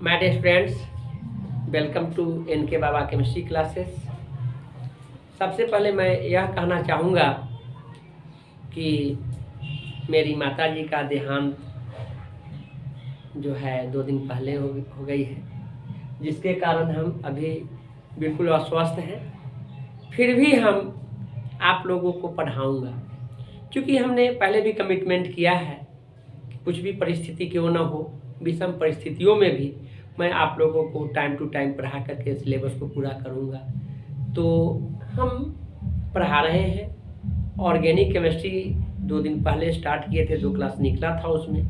My dear friends, welcome to NK Baba chemistry classes. सबसे पहले मैं यह कहना चाहूँगा कि मेरी माता जी का देहांत जो है 2 दिन पहले हो गई है, जिसके कारण हम अभी बिल्कुल अस्वस्थ हैं। फिर भी हम आप लोगों को पढ़ाऊँगा, क्योंकि हमने पहले भी कमिटमेंट किया है कि कुछ भी परिस्थिति क्यों ना हो, विषम परिस्थितियों में भी मैं आप लोगों को टाइम टू टाइम पढ़ा करके सिलेबस को पूरा करूँगा। तो हम पढ़ा रहे हैं ऑर्गेनिक केमिस्ट्री। 2 दिन पहले स्टार्ट किए थे, 2 क्लास निकला था उसमें।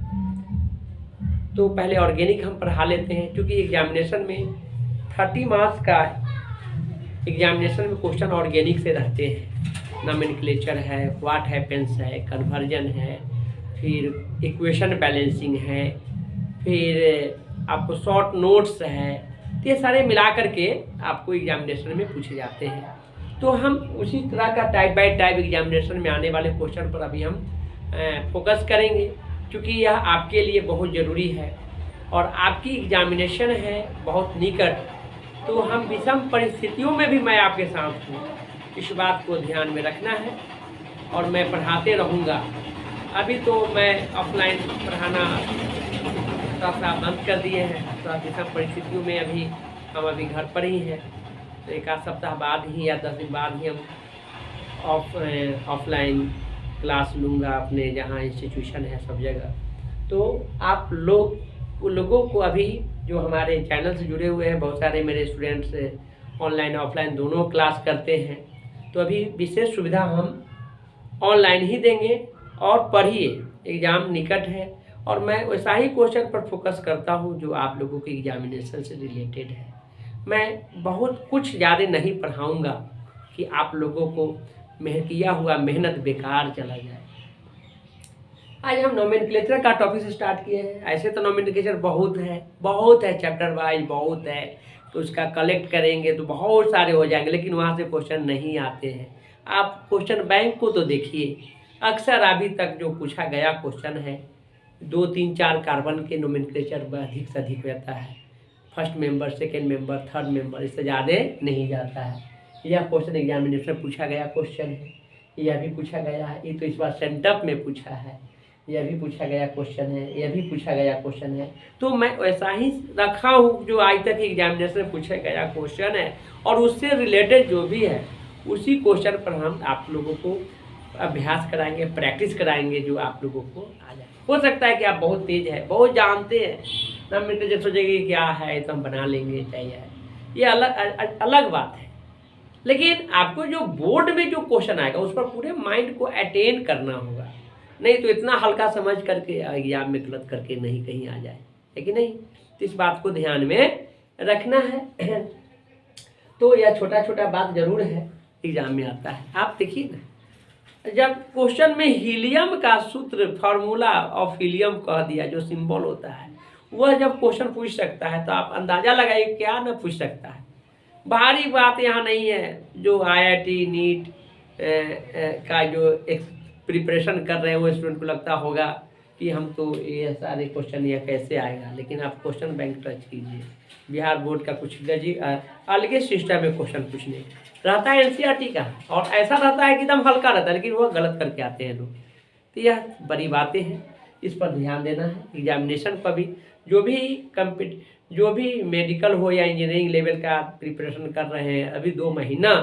तो पहले ऑर्गेनिक हम पढ़ा लेते हैं, क्योंकि एग्जामिनेशन में 30 मार्क्स का एग्जामिनेशन में क्वेश्चन ऑर्गेनिक से रहते हैं। नोमेनक्लेचर है, व्हाट हैपेंस है, कन्वर्जन है, फिर इक्वेशन बैलेंसिंग है, फिर आपको शॉर्ट नोट्स है। तो ये सारे मिला करके आपको एग्जामिनेशन में पूछे जाते हैं। तो हम उसी तरह का टाइप बाय टाइप एग्जामिनेशन में आने वाले क्वेश्चन पर अभी हम फोकस करेंगे, क्योंकि यह आपके लिए बहुत ज़रूरी है और आपकी एग्जामिनेशन है बहुत निकट। तो हम विषम परिस्थितियों में भी मैं आपके साथ हूँ, इस बात को ध्यान में रखना है और मैं पढ़ाते रहूँगा। अभी तो मैं ऑफलाइन पढ़ाना थोड़ा सा बंद कर दिए हैं, थोड़ा विषम परिस्थितियों में हम अभी घर पर ही हैं। तो 1 आध सप्ताह बाद ही या 10 दिन बाद ही हम ऑफलाइन क्लास लूँगा अपने जहाँ इंस्टीट्यूशन है सब जगह। तो आप लोगों को अभी जो हमारे चैनल से जुड़े हुए हैं, बहुत सारे मेरे स्टूडेंट्स ऑनलाइन ऑफलाइन दोनों क्लास करते हैं। तो अभी विशेष सुविधा हम ऑनलाइन ही देंगे और पढ़िए, एग्ज़ाम निकट है और मैं वैसा ही क्वेश्चन पर फोकस करता हूँ जो आप लोगों के एग्जामिनेशन से रिलेटेड है। मैं बहुत कुछ ज़्यादा नहीं पढ़ाऊँगा कि आप लोगों को किया हुआ मेहनत बेकार चला जाए। आज हम नोमेनक्लेचर का टॉपिक से स्टार्ट किए हैं। ऐसे तो नोमेनक्लेचर बहुत है, चैप्टर वाइज बहुत है, तो उसका कलेक्ट करेंगे तो बहुत सारे हो जाएंगे, लेकिन वहाँ से क्वेश्चन नहीं आते हैं। आप क्वेश्चन बैंक को तो देखिए, अक्सर अभी तक जो पूछा गया क्वेश्चन है 2, 3, 4 कार्बन के नोमेनक्लेचर अधिक से अधिक रहता है। First member, second member, third member, इससे ज़्यादा नहीं जाता है। यह क्वेश्चन एग्जामिनेशन में पूछा गया क्वेश्चन है, यह भी पूछा गया है। ये तो इस बार सेंटअप में पूछा है, यह भी पूछा गया क्वेश्चन है, यह भी पूछा गया क्वेश्चन है। तो मैं वैसा ही रखा हूँ जो आज तक एग्जामिनेशन में पूछा गया क्वेश्चन है, और उससे रिलेटेड जो भी है उसी क्वेश्चन पर हम आप लोगों को अभ्यास कराएंगे, प्रैक्टिस कराएंगे, जो आप लोगों को आ जाए। हो सकता है कि आप बहुत तेज है, बहुत जानते हैं, तब मिनट जब सोचेंगे क्या है तो हम बना लेंगे चाहिए, ये अलग बात है। लेकिन आपको जो बोर्ड में जो क्वेश्चन आएगा उस पर पूरे माइंड को अटेंड करना होगा, नहीं तो इतना हल्का समझ करके एग्जाम में गलत करके नहीं कहीं आ जाए, है कि नहीं। तो इस बात को ध्यान में रखना है। तो यह छोटा छोटा बात जरूर है, एग्जाम में आता है। आप देखिए ना, जब क्वेश्चन में हीलियम का सूत्र, फार्मूला ऑफ हीलियम कह दिया, जो सिंबल होता है, वह जब क्वेश्चन पूछ सकता है तो आप अंदाजा लगाइए क्या ना पूछ सकता है। भारी बात यहाँ नहीं है। जो IIT नीट का जो प्रिपरेशन कर रहे हैं वो स्टूडेंट को लगता होगा कि हम तो ये सारे क्वेश्चन ये कैसे आएगा, लेकिन आप क्वेश्चन बैंक टच कीजिए। बिहार बोर्ड का कुछ अलग सिस्टम में क्वेश्चन पूछने रहता है NCERT का, और ऐसा रहता है कि एकदम हल्का रहता है, लेकिन वह गलत करके आते हैं लोग। तो यह बड़ी बातें हैं, इस पर ध्यान देना है। एग्जामिनेशन पर भी जो भी मेडिकल हो या इंजीनियरिंग लेवल का प्रिपरेशन कर रहे हैं, अभी 2 महीना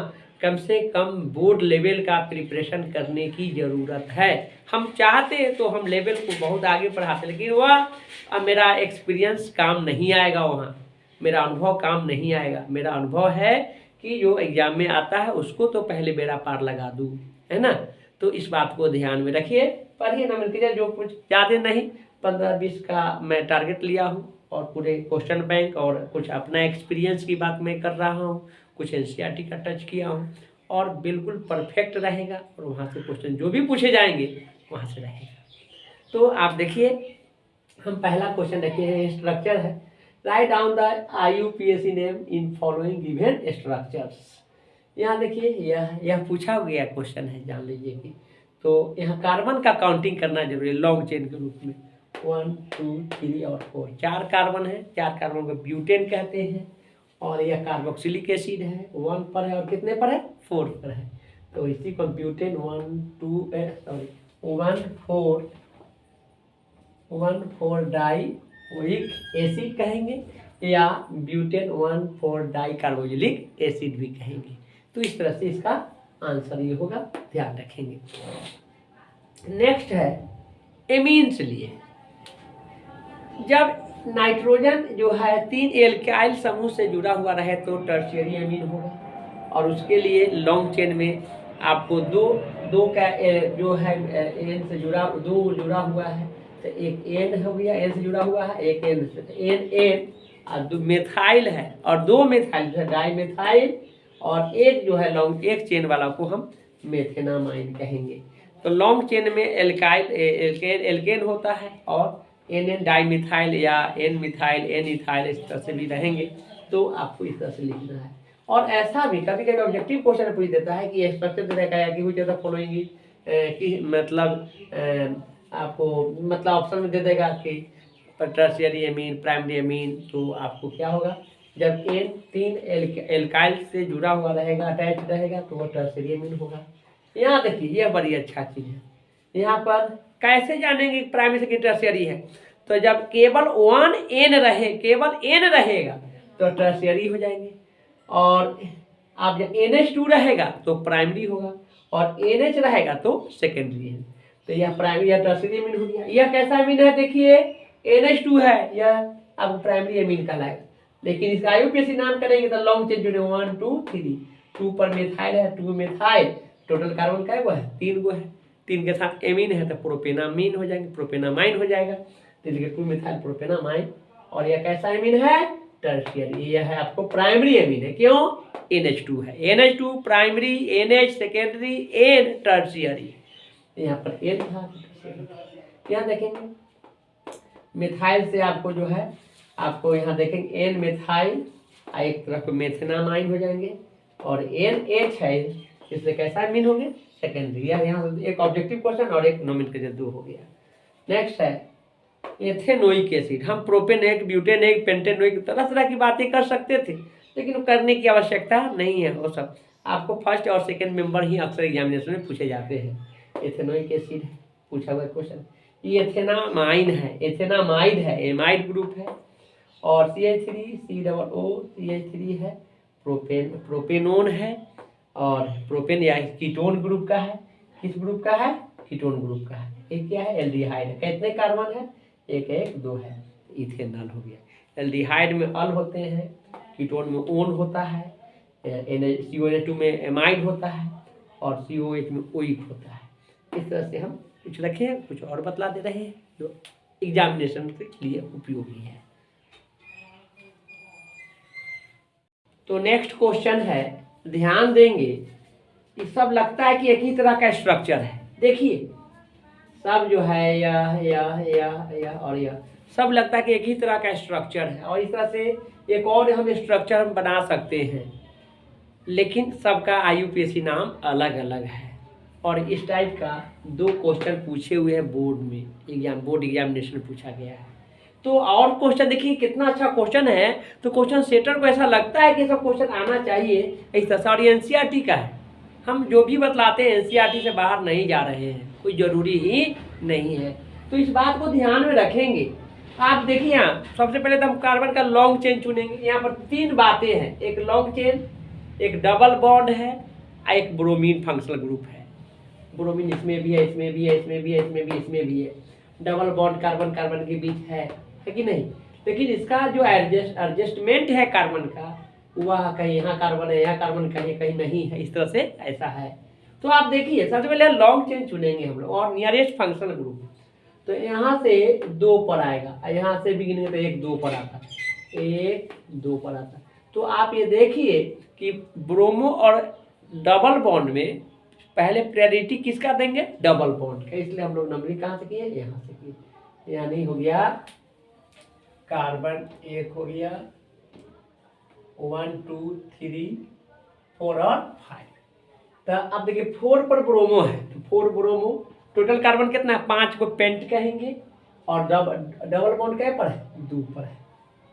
कम से कम बोर्ड लेवल का प्रिपरेशन करने की ज़रूरत है। हम चाहते तो हम लेवल को बहुत आगे बढ़ाते, लेकिन वह मेरा एक्सपीरियंस काम नहीं आएगा, वहाँ मेरा अनुभव काम नहीं आएगा। मेरा अनुभव है कि जो एग्ज़ाम में आता है उसको तो पहले बेड़ा पार लगा दूँ, है ना। तो इस बात को ध्यान में रखिए, पढ़िए नोमेनक्लेचर, जो कुछ ज़्यादा नहीं 15-20 का मैं टारगेट लिया हूँ, और पूरे क्वेश्चन बैंक और कुछ अपना एक्सपीरियंस की बात मैं कर रहा हूँ, कुछ NCERT का टच किया हूँ, और बिल्कुल परफेक्ट रहेगा। और वहाँ से क्वेश्चन जो भी पूछे जाएंगे वहाँ से रहेगा। तो आप देखिए, हम पहला क्वेश्चन रखे हैं, स्ट्रक्चर है। Write down the IUPAC name in following given structures. यहाँ देखिए, यह पूछा गया क्वेश्चन है, जान लीजिए कि तो यहाँ कार्बन का काउंटिंग करना जरूरी है लॉन्ग चेन के रूप में। 1 2 3 और 4, 4 कार्बन है, 4 कार्बन को ब्यूटेन कहते हैं। और यह कार्बोक्सिलिक एसिड है, 1 पर है और कितने पर है, 4 पर है। तो इसी को ब्यूटेन 1,4 डाइओइक एसिड कहेंगे या ब्यूटेन 1,4 डाई कार्बोक्सिलिक एसिड भी कहेंगे। तो इस तरह से इसका आंसर ये होगा, ध्यान रखेंगे। नेक्स्ट है एमीन्स लिए। जब नाइट्रोजन जो है 3 एल्काइल समूह से जुड़ा हुआ रहे तो टर्शियरी एमीन होगा। और उसके लिए लॉन्ग चेन में आपको दो का जो है एन से जुड़ा हुआ है, तो एक एन हो गया, एन से जुड़ा हुआ है, एक एन से एन और 2 मेथाइल है और 2 मेथाइल है डाई मेथाइल, और एक जो है लॉन्ग एक चेन वाला को हम मेथेनामाइन कहेंगे। तो लॉन्ग चेन में एल्केन होता है और एन डाइमिथाइल या एन मिथाइल एन इथाइल इस तरह से भी रहेंगे। तो आपको इस तरह से लिखना है। और ऐसा भी कभी कभी ऑब्जेक्टिव क्वेश्चन पूछ देता है कि स्ट्रक्चर दे रखा है कि वो जैसा फॉलोइंग कि मतलब आपको मतलब ऑप्शन में दे देगा कि टर्शियरी एमीन, प्राइमरी एमीन, तो आपको क्या होगा, जब एन 3 एल्काइल से जुड़ा हुआ रहेगा, अटैच रहेगा, तो वो टर्शियरी एमीन होगा। यहाँ देखिए यह बड़ी अच्छा चीज़ है। यहाँ पर कैसे जानेंगे प्राइमरी सेकेंडरी टर्शियरी है, तो जब केवल 1 एन रहेगा तो टर्शियरी हो जाएंगे, और आप जब NH2 रहेगा तो प्राइमरी होगा, और NH रहेगा तो सेकेंडरी है। तो यह प्राइमरी या टर्शियरी एमीन हो गया। यह कैसा एमीन है, देखिए NH2 है, यह अब प्राइमरी एमीन कहलाएगा। लेकिन इसका IUPAC नाम करेंगे तो लॉन्ग चेन जुड़े 1 2 3, 2 पर मेथाइल है, 2 मेथाइल, टोटल कार्बन का है 3 गो है, 3 के साथ एमीन है तो प्रोपेनामीन हो जाएंगे, प्रोपेनामाइन हो जाएगा, तो 2 मिथाइल प्रोपेनामाइन। और यह कैसा एमीन है, टर्शियरी। यह है आपको प्राइमरी एमीन है, क्यों, NH2 है, NH2 primary, NH secondary, N tertiary. यहाँ पर N था, यहाँ देखेंगे मिथाइल से आपको जो है आपको यहाँ देखेंगे N मिथाइल, एक तरफ मेथेनामाइन हो जाएंगे, और NH है, इसलिए कैसा एमीन हो गया, सेकेंडरी। यहाँ एक ऑब्जेक्टिव क्वेश्चन और एक नोमेनक्लेचर 2 हो गया। नेक्स्ट है एथेनोइक एसिड। हम प्रोपेनोइक, ब्यूटेनोइक, पेंटेनोइक तरह तरह की बातें कर सकते थे, लेकिन करने की आवश्यकता नहीं है। वो सब आपको फर्स्ट और सेकंड मेंबर ही अक्सर एग्जामिनेशन में पूछे जाते हैं। एथेनोइक एसिड है, पूछा हुआ क्वेश्चन। ये एथेनामाइन है, एथेनामाइड है, एमाइड ग्रुप है, और CH3 COO है, प्रोपेनोन है, और प्रोपेन या कीटोन ग्रुप का है। किस ग्रुप का है, कीटोन ग्रुप का है। ये क्या है, एल्डिहाइड है। कितने कार्बन है, 1 1 2 है, इथेनॉल हो गया। एल्डिहाइड में अल होते हैं, कीटोन में ओन होता है, CONH2 में एमाइड होता है, और COH में ओइक होता है। इस तरह से हम कुछ रखे हैं, कुछ और बतला दे रहे हैं जो एग्जामिनेशन के लिए उपयोगी है। तो नेक्स्ट क्वेश्चन है, ध्यान देंगे कि सब लगता है कि एक ही तरह का स्ट्रक्चर है। देखिए सब जो है यह और यह सब लगता है कि एक ही तरह का स्ट्रक्चर है, और इस तरह से एक और हम स्ट्रक्चर हम बना सकते हैं, लेकिन सबका IUPAC नाम अलग अलग है। और इस टाइप का 2 क्वेश्चन पूछे हुए हैं बोर्ड में, बोर्ड एग्जामिनेशन में पूछा गया है। तो और क्वेश्चन देखिए कितना अच्छा क्वेश्चन है, तो क्वेश्चन सेटर को ऐसा लगता है कि सब क्वेश्चन आना चाहिए इस तरह से। और NCERT का है, हम जो भी बतलाते हैं NCERT से बाहर नहीं जा रहे हैं, कोई ज़रूरी ही नहीं है। तो इस बात को ध्यान में रखेंगे। आप देखिए यहाँ सबसे पहले तो हम कार्बन का लॉन्ग चेन चुनेंगे। यहाँ पर 3 बातें हैं, एक लॉन्ग चेन, एक डबल बॉन्ड है, एक ब्रोमीन फंक्शनल ग्रुप है। ब्रोमीन इसमें भी है, इसमें भी है, इसमें भी है, इसमें भी, इसमें भी है। डबल बॉन्ड कार्बन कार्बन के बीच है कि नहीं, लेकिन इसका जो एडजस्टमेंट है कार्बन का, वह कहीं यहाँ कार्बन है, यहाँ कार्बन कहीं कहीं नहीं है, इस तरह से ऐसा है। तो आप देखिए सबसे पहले लॉन्ग चेन चुनेंगे हम लोग, और नियरेस्ट फंक्शनल ग्रुप। तो यहाँ से 2 पर आएगा, यहाँ से बिगिनिंग तो 1 2 पर आता, 1 2 पर आता। तो आप ये देखिए कि ब्रोमो और डबल बॉन्ड में पहले प्रायोरिटी किसका देंगे, डबल बॉन्ड का। इसलिए हम लोग नंबरिंग कहाँ से किए, यहाँ से किए। यानी हो गया कार्बन 1 हो गया, 1 2 3 4 और 5। तो अब देखिए 4 पर ब्रोमो है, तो 4 ब्रोमो, टोटल कार्बन कितना है, 5 को पेंट कहेंगे, और डबल बॉन्ड क्या पर है, 2 पर है,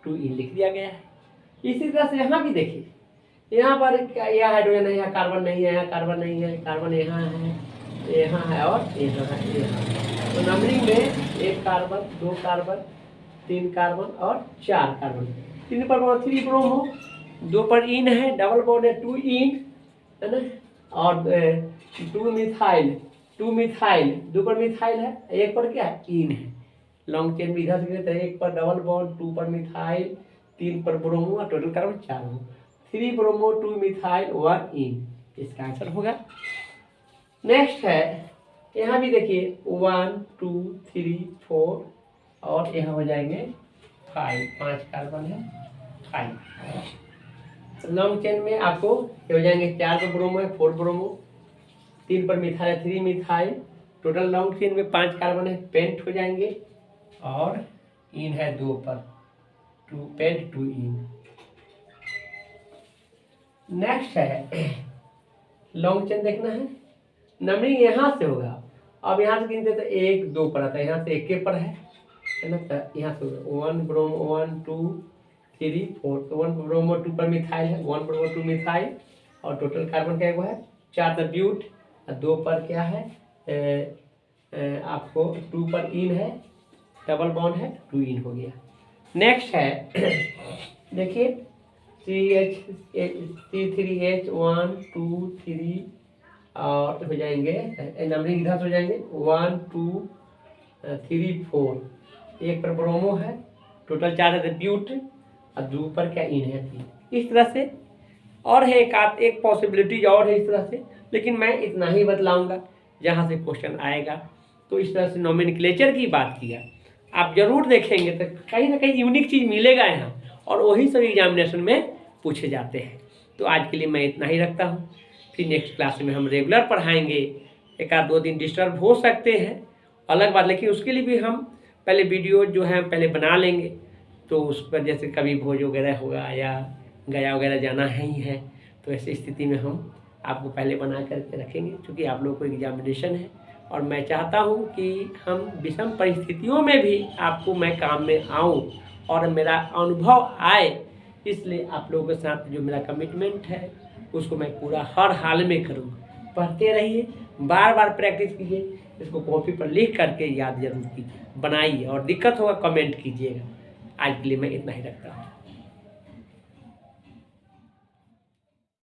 2 इन लिख दिया गया है। इसी तरह से यहाँ भी देखिए, यहाँ पर यह हाइड्रोजन है, यहाँ कार्बन नहीं है, यहाँ कार्बन नहीं है, कार्बन यहाँ है, यहाँ है और यहाँ है, यहाँ। तो नंबरिंग में 1 कार्बन, 2 कार्बन, 3 कार्बन और 4 कार्बन। 3 पर 3 ब्रोमो, 2 पर इन है, डबल बॉन्ड है, 2 इन है ना, और 2 मिथाइल, 2 मिथाइल, 2 पर मिथाइल है, 1 पर क्या है, इन है। लॉन्ग चेन में इधर से 1 पर डबल बॉन्ड, 2 पर मिथाइल, 3 पर ब्रोमो और टोटल कार्बन 4 हो। 3 ब्रोमो, 2 मिथाइल, 1 इन, इसका आंसर होगा। नेक्स्ट है, यहाँ भी देखिए 1 2 3 4 और यहाँ हो जाएंगे 5 कार्बन है, 5। लॉन्ग चेन में आपको ये हो जाएंगे 4 पर ब्रोमो है, 4 ब्रोमो, 3 पर मिथाइल है, 3 मिथाइल। टोटल लॉन्ग चेन में 5 कार्बन है, पेंट हो जाएंगे और इन है 2 पर, 2 पेंट 2 इन। नेक्स्ट है लॉन्ग चेन देखना है, नंबरिंग यहाँ से होगा। अब यहाँ से गिनते तो 1 2 पर आता है, यहाँ से 1 के पर है ना, तो यहाँ से 1 ब्रोमो, 1 2 3 4, 1 ब्रोमो 2 पर मिथाइल है, 1 ब्रोमो 2 मिथाइल और टोटल कार्बन क्या है 4 द ब्यूट, 2 पर क्या है आपको 2 पर इन है, डबल बॉन्ड है, 2 इन हो गया। नेक्स्ट है देखिए C3H 1 2 3 और हो जाएंगे नंबरिंग इधर हो जाएंगे 1 2 3 4, 1 पर ब्रोमो है, टोटल 4 है ब्यूट और 2 पर क्या इन है 3। इस तरह से और है एक पॉसिबिलिटीज और है इस तरह से, लेकिन मैं इतना ही बतलाऊंगा जहाँ से क्वेश्चन आएगा। तो इस तरह से नोमेनक्लेचर की बात किया, आप जरूर देखेंगे तो कहीं ना कहीं यूनिक चीज़ मिलेगा यहाँ, और वही सब एग्जामिनेशन में पूछे जाते हैं। तो आज के लिए मैं इतना ही रखता हूँ, फिर नेक्स्ट क्लास में हम रेगुलर पढ़ाएंगे। 1-2 दिन डिस्टर्ब हो सकते हैं, अलग बात, लेकिन उसके लिए भी हम पहले वीडियो जो है पहले बना लेंगे। तो उस पर जैसे कभी भोज वगैरह होगा या गया वगैरह जाना है ही है, तो ऐसी स्थिति में हम आपको पहले बना करके रखेंगे, क्योंकि आप लोग को एग्जामिनेशन है और मैं चाहता हूँ कि हम विषम परिस्थितियों में भी आपको मैं काम में आऊँ और मेरा अनुभव आए। इसलिए आप लोगों के साथ जो मेरा कमिटमेंट है उसको मैं पूरा हर हाल में करूँ। पढ़ते रहिए, बार बार प्रैक्टिस कीजिए, इसको कॉपी पर लिख करके याद जरूर कीजिए, बनाइए और दिक्कत होगा कमेंट कीजिएगा। आज के लिए मैं इतना ही रखता हूँ।